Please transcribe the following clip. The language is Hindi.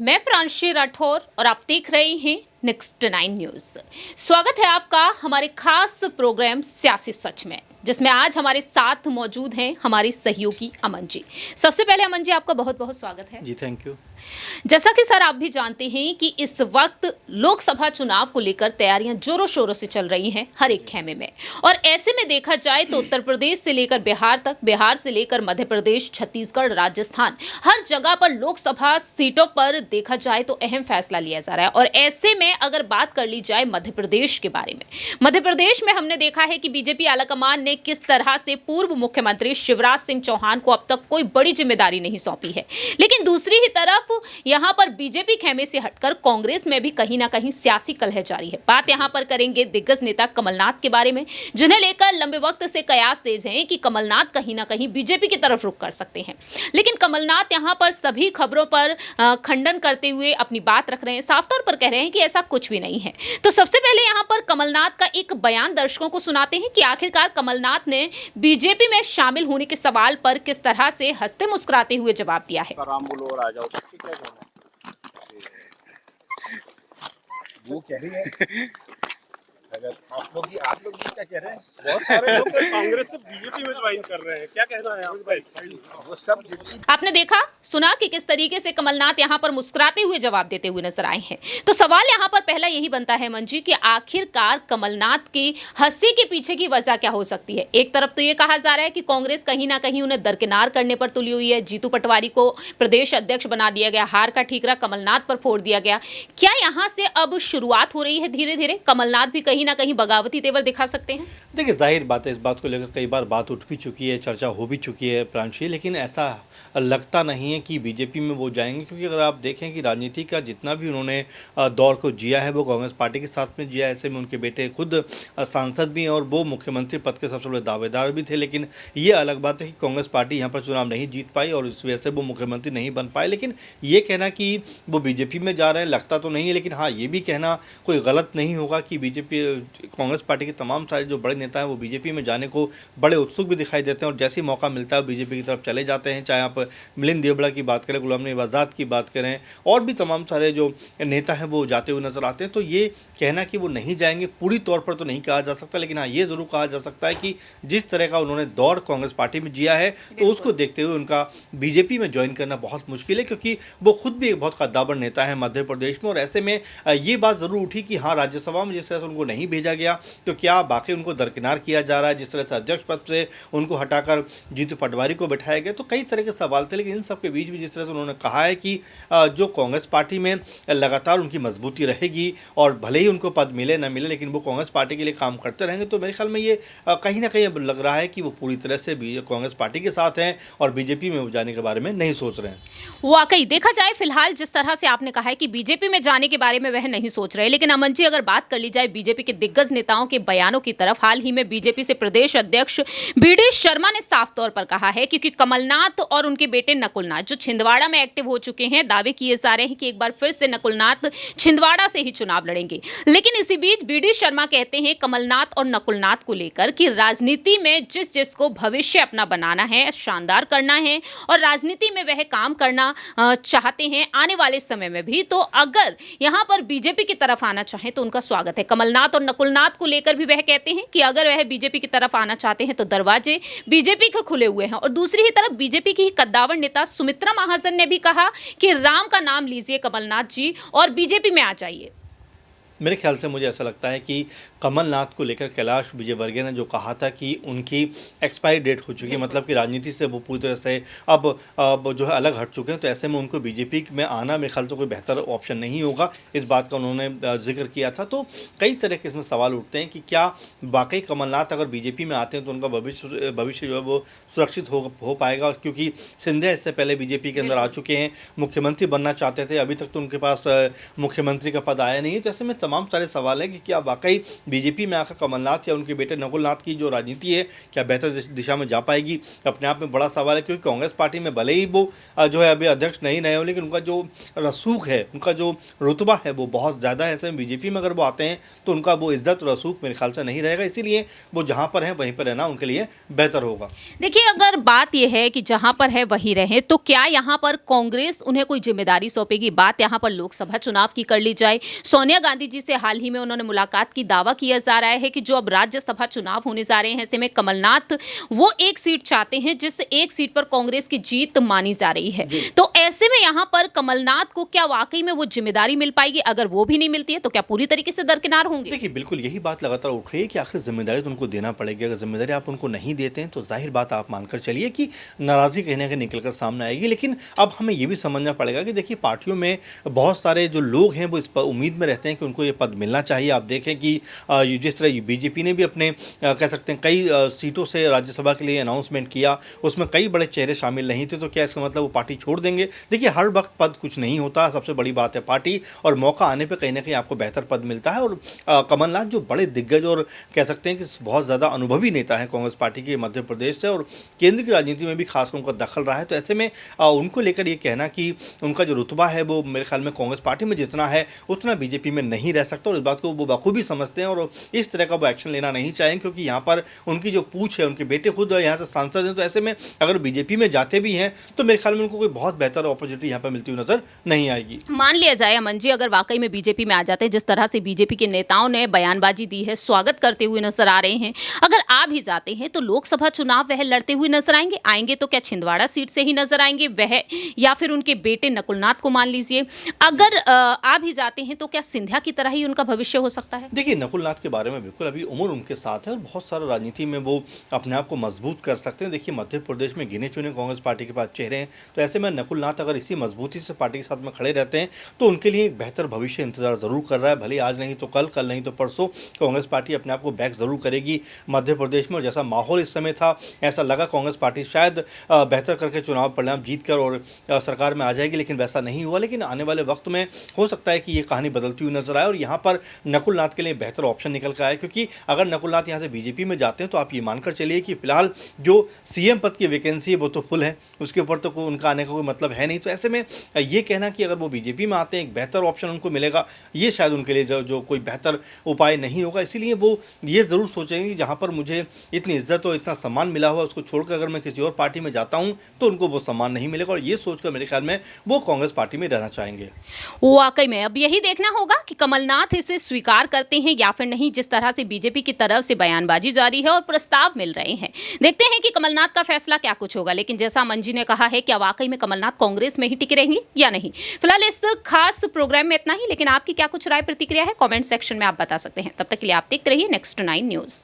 मैं प्रांशी राठौर और आप देख रहे हैं नेक्स्ट 9 न्यूज। स्वागत है आपका हमारे खास प्रोग्राम सियासी सच में, जिसमें आज हमारे साथ मौजूद हैं हमारी सहयोगी अमन जी। सबसे पहले अमन जी, आपका बहुत बहुत स्वागत है जी। Thank you. जैसा कि सर आप भी जानते हैं कि इस वक्त लोकसभा चुनाव को लेकर तैयारियां जोरों शोरों से चल रही हैं हर एक खेमे में, और ऐसे में देखा जाए तो उत्तर प्रदेश से लेकर बिहार तक, बिहार से लेकर मध्य प्रदेश, छत्तीसगढ़, राजस्थान, हर जगह पर लोकसभा सीटों पर देखा जाए तो अहम फैसला लिया जा रहा है। और ऐसे में अगर बात कर ली जाए मध्य प्रदेश के बारे में, मध्य प्रदेश में हमने देखा है कि बीजेपी आलाकमान ने किस तरह से पूर्व मुख्यमंत्री शिवराज सिंह चौहान को अब तक कोई बड़ी जिम्मेदारी नहीं सौंपी है। लेकिन दूसरी ही तरफ यहां पर बीजेपी खेमे से हटकर कांग्रेस में भी कहीं ना कहीं सियासी कलह जारी है। बात यहां पर करेंगे दिग्गज नेता कमलनाथ के बारे में, जिन्हें लेकर लंबे वक्त से कयास तेज हैं कि कमलनाथ कहीं ना कहीं बीजेपी की तरफ रुख कर सकते हैं। लेकिन कमलनाथ यहां पर सभी खबरों पर खंडन करते हुए अपनी बात रख रहे हैं, साफ तौर पर कह रहे हैं कि ऐसा कुछ भी नहीं है। तो सबसे पहले यहां पर कमलनाथ का एक बयान दर्शकों को सुनाते हैं कि आखिरकार कमलनाथ ने बीजेपी में शामिल होने के सवाल पर किस तरह से हंसते मुस्कुराते हुए जवाब दिया है। वो कह रही है अगर आप लोग भी क्या कह रहे हैं? बहुत सारे लोग कांग्रेस से बीजेपी में ज्वाइन कर रहे हैं, क्या कहना है आपका? वो सब आपने देखा सुना कि किस तरीके से कमलनाथ यहां पर मुस्कुराते हुए जवाब देते हुए नजर आए हैं। तो सवाल यहां पर पहला यही बनता है मंजी कि आखिरकार कमलनाथ की हंसी के पीछे की वजह क्या हो सकती है। एक तरफ तो ये कहा जा रहा है कि कांग्रेस कहीं ना कहीं उन्हें दरकिनार करने पर तुली हुई है, जीतू पटवारी को प्रदेश अध्यक्ष बना दिया गया, हार का ठीकरा कमलनाथ पर फोड़ दिया गया। क्या यहां से अब शुरुआत हो रही है धीरे धीरे, कमलनाथ भी कहीं ना कहीं बगावती तेवर दिखा सकते हैं? देखिए, जाहिर बात है, इस बात को लेकर कई बार बात उठ भी चुकी है, चर्चा हो भी चुकी है प्रांशी, लेकिन ऐसा लगता नहीं है कि बीजेपी में वो जाएंगे। क्योंकि अगर आप देखें कि राजनीति का जितना भी उन्होंने दौर को जिया है वो कांग्रेस पार्टी के साथ में जिया। ऐसे में उनके बेटे खुद सांसद भी हैं और वो मुख्यमंत्री पद के सबसे बड़े दावेदार भी थे। लेकिन ये अलग बात है कि कांग्रेस पार्टी यहाँ पर चुनाव नहीं जीत पाई और इस वजह से वो मुख्यमंत्री नहीं बन पाए। लेकिन ये कहना कि वो बीजेपी में जा रहे हैं लगता तो नहीं है, लेकिन हाँ, ये भी कहना कोई गलत नहीं होगा कि बीजेपी कांग्रेस पार्टी के तमाम सारे जो बड़े नेता हैं वो बीजेपी में जाने को बड़े उत्सुक भी दिखाई देते हैं और जैसे ही मौका मिलता है बीजेपी की तरफ चले जाते हैं। चाहे आप मिलिंद देवड़ा की बात करें, गुलाम नबी आज़ाद की बात करें, और भी तमाम सारे जो नेता हैं वो जाते हुए नजर आते हैं। तो ये कहना कि वो नहीं जाएंगे पूरी तौर पर तो नहीं कहा जा सकता, लेकिन हाँ, ये ज़रूर कहा जा सकता है कि जिस तरह का उन्होंने दौर कांग्रेस पार्टी में जिया है तो उसको देखते हुए उनका बीजेपी में ज्वाइन करना बहुत मुश्किल है। क्योंकि वो खुद भी एक बहुत कद्दावर नेता है मध्य प्रदेश में, और ऐसे में ये बात ज़रूर उठी कि हाँ, राज्यसभा में जिस तरह से उनको नहीं भेजा गया तो क्या बाकी उनको दरकिनार किया जा रहा है, जिस तरह से अध्यक्ष पद से उनको हटाकर जीतू पटवारी को बैठाया गया, तो कई तरह के सवाल थे। लेकिन इन सब के बीच भी जिस तरह से उन्होंने कहा है कि जो कांग्रेस पार्टी में लगातार उनकी मजबूती रहेगी और भले ही उनको पद मिले न मिले लेकिन वो कांग्रेस पार्टी के लिए काम करते रहेंगे, तो मेरे ख्याल में ये कहीं ना कहीं अब लग रहा है कि वो पूरी तरह से कांग्रेस पार्टी के साथ हैं और बीजेपी में जाने के बारे में नहीं सोच रहे हैं। वाकई देखा जाए फिलहाल जिस तरह से आपने कहा है कि बीजेपी में जाने के बारे में वह नहीं सोच रहे, लेकिन अमन जी अगर बात कर ली जाए बीजेपी के दिग्गज नेताओं के बयानों की तरफ, हाल ही में बीजेपी से प्रदेश अध्यक्ष बीडी शर्मा ने साफ तौर पर कहा है क्योंकि कमलनाथ और उनके बेटे नकुलनाथ जो छिंदवाड़ा में एक्टिव हो चुके हैं, दावे किए जा रहे हैं कि एक बार फिर से नकुलनाथ छिंदवाड़ा से ही चुनाव लड़ेंगे। लेकिन इसी बीच बीडी शर्मा कहते हैं कमलनाथ और नकुलनाथ को लेकर कि राजनीति में जिस जिसको भविष्य अपना बनाना है, शानदार करना है और राजनीति में वह काम करना चाहते हैं आने वाले समय में भी, तो अगर यहां पर बीजेपी की तरफ आना चाहें तो उनका स्वागत है। कमलनाथ और नकुलनाथ को लेकर भी वह कहते हैं कि अगर वह बीजेपी की तरफ आना चाहते हैं तो दरवाजे बीजेपी के खुले हुए हैं। और दूसरी ही तरफ बीजेपी की ही कद्दावर नेता सुमित्रा महाजन ने भी कहा कि राम का नाम लीजिए कमलनाथ जी और बीजेपी में आ जाइए। मेरे ख्याल से मुझे ऐसा लगता है कि कमलनाथ को लेकर कैलाश विजयवर्गीय ने जो कहा था कि उनकी एक्सपायरी डेट हो चुकी है, मतलब कि राजनीति से वो पूरी तरह से अब जो है अलग हट चुके हैं, तो ऐसे में उनको बीजेपी में आना मेरे ख्याल से कोई बेहतर ऑप्शन नहीं होगा। इस बात का उन्होंने जिक्र किया था। तो कई तरह के इसमें सवाल उठते हैं कि क्या वाकई कमलनाथ अगर बीजेपी में आते हैं तो उनका भविष्य जो है वो सुरक्षित हो पाएगा, क्योंकि सिंधिया इससे पहले बीजेपी के अंदर आ चुके हैं, मुख्यमंत्री बनना चाहते थे, अभी तक तो उनके पास मुख्यमंत्री का पद आया नहीं है। तो ऐसे में तमाम सारे सवाल हैं कि क्या वाकई बीजेपी में आकर कमलनाथ या उनके बेटे नकुलनाथ की जो राजनीति है क्या बेहतर दिशा में जा पाएगी, अपने आप में बड़ा सवाल है। क्योंकि कांग्रेस पार्टी में भले ही वो जो है अभी अध्यक्ष नहीं रहे हो, लेकिन उनका जो रसूख है, उनका जो रुतबा है वो बहुत ज़्यादा है। ऐसे में बीजेपी में अगर वो आते हैं तो उनका वो इज्जत रसूख मेरे ख्याल से नहीं रहेगा, इसीलिए वो जहाँ पर हैं वहीं पर रहना उनके लिए बेहतर होगा। देखिए, अगर बात यह है कि जहां पर है वहीं रहे, तो क्या यहां पर कांग्रेस उन्हें कोई जिम्मेदारी सौंपेगी? बात यहां पर लोकसभा चुनाव की कर ली जाए। सोनिया गांधी जी से हाल ही में उन्होंने मुलाकात की, दावा किया जा रहा है कि जो अब राज्यसभा चुनाव होने जा रहे हैं, ऐसे में कमलनाथ वो एक सीट चाहते हैं जिस एक सीट पर कांग्रेस की जीत मानी जा रही है। तो ऐसे में यहां पर कमलनाथ को क्या वाकई में वो जिम्मेदारी मिल पाएगी? अगर वो भी नहीं मिलती है तो क्या पूरी तरीके से दरकिनार होंगे? देखिए, बिल्कुल यही बात लगातार उठ रही है कि आखिर जिम्मेदारी तो उनको देना पड़ेगी। अगर जिम्मेदारी आप उनको नहीं देते हैं तो जाहिर बात आप मानकर चलिए कि नाराज़गी कहीं ना कहीं निकल कर सामने आएगी। लेकिन अब हमें ये भी समझना पड़ेगा कि देखिए, पार्टियों में बहुत सारे जो लोग हैं वो इस पर उम्मीद में रहते हैं कि उनको ये पद मिलना चाहिए। आप देखें कि जिस तरह बीजेपी ने भी अपने कह सकते हैं कई सीटों से राज्यसभा के लिए अनाउंसमेंट किया, उसमें कई बड़े चेहरे शामिल नहीं थे, तो क्या इसका मतलब वो पार्टी छोड़ देंगे? देखिए, हर वक्त पद कुछ नहीं होता, सबसे बड़ी बात है पार्टी, और मौका आने पर कहीं ना कहीं आपको बेहतर पद मिलता है। और कमलनाथ जो बड़े दिग्गज और कह सकते हैं कि बहुत ज़्यादा अनुभवी नेता हैं कांग्रेस पार्टी के मध्य प्रदेश से, और केंद्र की राजनीति में भी खासकर उनका दखल रहा है। तो ऐसे में उनको लेकर ये कहना कि उनका जो रुतबा है वो मेरे ख्याल में कांग्रेस पार्टी में जितना है उतना बीजेपी में नहीं रह सकता, और इस बात को वो बखूबी समझते हैं और इस तरह का वो एक्शन लेना नहीं चाहेंगे। क्योंकि यहाँ पर उनकी जो पूछ है, उनके बेटे खुद यहाँ से सांसद हैं, तो ऐसे में अगर बीजेपी में जाते भी हैं तो मेरे ख्याल में उनको कोई बहुत बेहतर अपॉर्चुनिटी यहाँ पर मिलती हुई नजर नहीं आएगी। मान लिया जाए अमन जी, अगर वाकई में बीजेपी में आ जाते हैं, जिस तरह से बीजेपी के नेताओं ने बयानबाजी दी है, स्वागत करते हुए नजर आ रहे हैं, अगर आ भी जाते हैं तो लोकसभा चुनाव वह लड़ते हुए नजर आएंगे तो क्या छिंदवाड़ा सीट से ही नजर आएंगे वह, या फिर उनके बेटे नकुलनाथ को मान लीजिए? अगर आ भी जाते हैं तो क्या सिंधिया की तरह ही उनका भविष्य हो सकता है? देखिए, नकुलनाथ के बारे में बिल्कुल अभी उम्र उनके साथ है और बहुत सारा राजनीति में वो अपने आप को मजबूत कर सकते हैं। देखिए, मध्य प्रदेश में गिने चुने कांग्रेस पार्टी के पास चेहरे हैं, तो ऐसे में नकुलनाथ अगर इसी मजबूती से पार्टी के साथ में खड़े रहते हैं तो उनके लिए एक बेहतर भविष्य इंतजार जरूर कर रहा है। भले आज नहीं तो कल, कल नहीं तो परसों कांग्रेस पार्टी अपने आप को बैक जरूर करेगी मध्य प्रदेश में। और जैसा माहौल इस समय था, ऐसा लगा कांग्रेस पार्टी शायद बेहतर करके चुनाव परिणाम जीत कर और सरकार में आ जाएगी, लेकिन वैसा नहीं हुआ। लेकिन आने वाले वक्त में हो सकता है कि ये कहानी बदलती हुई नजर आए और यहाँ पर नकुलनाथ के लिए बेहतर ऑप्शन निकल कर आए। क्योंकि अगर नकुलनाथ यहाँ से बीजेपी में जाते हैं तो आप ये मानकर चलिए कि फिलहाल जो सीएम पद की वैकेंसी है वो तो फुल है, उसके ऊपर तो उनका आने का कोई मतलब है नहीं। तो ऐसे में ये कहना कि अगर वो बीजेपी में आते हैं एक बेहतर ऑप्शन उनको मिलेगा, ये शायद उनके लिए जो कोई बेहतर उपाय नहीं होगा। इसीलिए वो ये ज़रूर सोचेंगे कि जहाँ पर मुझे इतनी इज्जत और इतना सम्मान मिला हुआ उसको छोड़कर अगर मैं किसी और पार्टी में जाता हूँ तो उनको वो सम्मान नहीं मिलेगा, और ये सोचकर मेरे ख्याल में वो कांग्रेस पार्टी में रहना चाहेंगे। वाकई में अब यही देखना होगा कि कमलनाथ इसे स्वीकार करते हैं या फिर नहीं। जिस तरह से बीजेपी की तरफ से बयानबाजी जारी है और प्रस्ताव मिल रहे हैं, देखते हैं कि कमलनाथ का फैसला क्या कुछ होगा। लेकिन जैसा अमन जी ने कहा है, क्या वाकई में कमलनाथ कांग्रेस में ही टिके रहेंगे या नहीं? फिलहाल इस खास प्रोग्राम में इतना ही, लेकिन आपकी क्या कुछ राय प्रतिक्रिया है कमेंट सेक्शन में आप बता सकते हैं। तब तक के लिए आप देखते रहिए नेक्स्ट 9 न्यूज़।